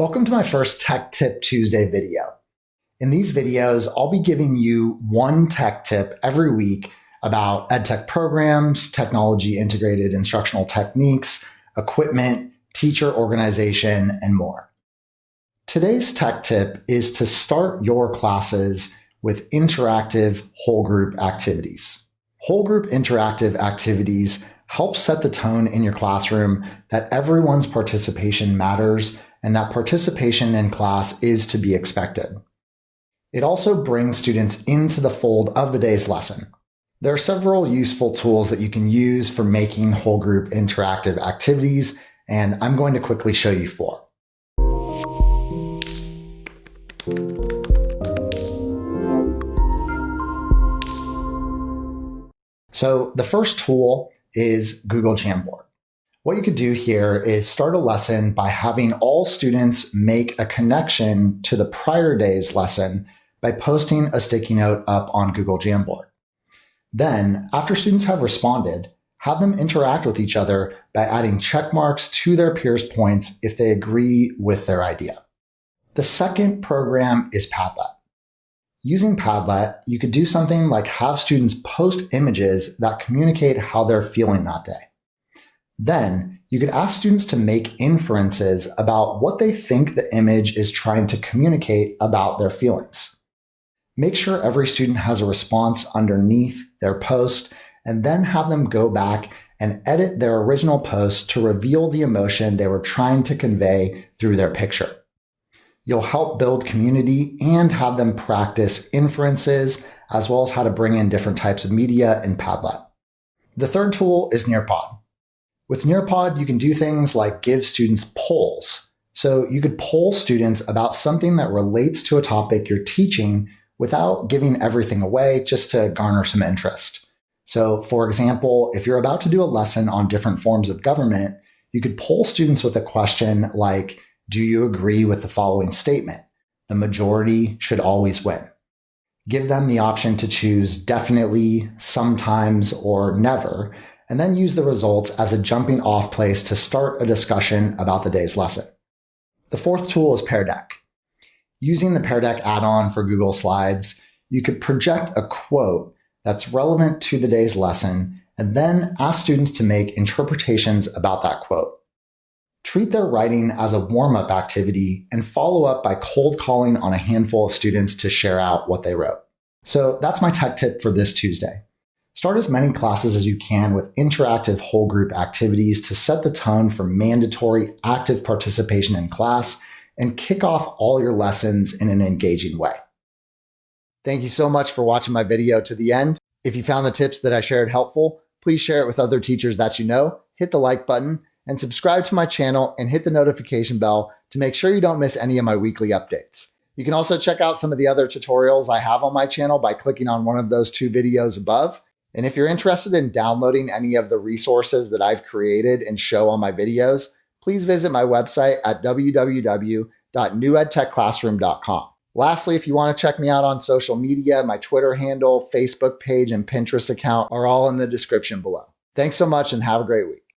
Welcome to my first Tech Tip Tuesday video. In these videos, I'll be giving you one tech tip every week about EdTech programs, technology integrated instructional techniques, equipment, teacher organization, and more. Today's tech tip is to start your classes with interactive whole group activities. Whole group interactive activities help set the tone in your classroom that everyone's participation matters and that participation in class is to be expected. It also brings students into the fold of the day's lesson. There are several useful tools that you can use for making whole group interactive activities, and I'm going to quickly show you four. So the first tool is Google Jamboard. What you could do here is start a lesson by having all students make a connection to the prior day's lesson by posting a sticky note up on Google Jamboard. Then, after students have responded, have them interact with each other by adding check marks to their peers' points if they agree with their idea. The second program is Padlet. Using Padlet, you could do something like have students post images that communicate how they're feeling that day. Then you could ask students to make inferences about what they think the image is trying to communicate about their feelings. Make sure every student has a response underneath their post, and then have them go back and edit their original post to reveal the emotion they were trying to convey through their picture. You'll help build community and have them practice inferences, as well as how to bring in different types of media in Padlet. The third tool is Nearpod. With Nearpod, you can do things like give students polls. So you could poll students about something that relates to a topic you're teaching without giving everything away, just to garner some interest. So for example, if you're about to do a lesson on different forms of government, you could poll students with a question like, do you agree with the following statement? The majority should always win. Give them the option to choose definitely, sometimes, or never, and then use the results as a jumping off place to start a discussion about the day's lesson. The fourth tool is Pear Deck. Using the Pear Deck add-on for Google Slides, you could project a quote that's relevant to the day's lesson and then ask students to make interpretations about that quote. Treat their writing as a warm-up activity and follow up by cold calling on a handful of students to share out what they wrote. So that's my tech tip for this Tuesday. Start as many classes as you can with interactive whole group activities to set the tone for mandatory active participation in class and kick off all your lessons in an engaging way. Thank you so much for watching my video to the end. If you found the tips that I shared helpful, please share it with other teachers that you know, hit the like button, and subscribe to my channel and hit the notification bell to make sure you don't miss any of my weekly updates. You can also check out some of the other tutorials I have on my channel by clicking on one of those two videos above. And if you're interested in downloading any of the resources that I've created and show on my videos, please visit my website at www.newedtechclassroom.com. Lastly, if you want to check me out on social media, my Twitter handle, Facebook page, and Pinterest account are all in the description below. Thanks so much and have a great week.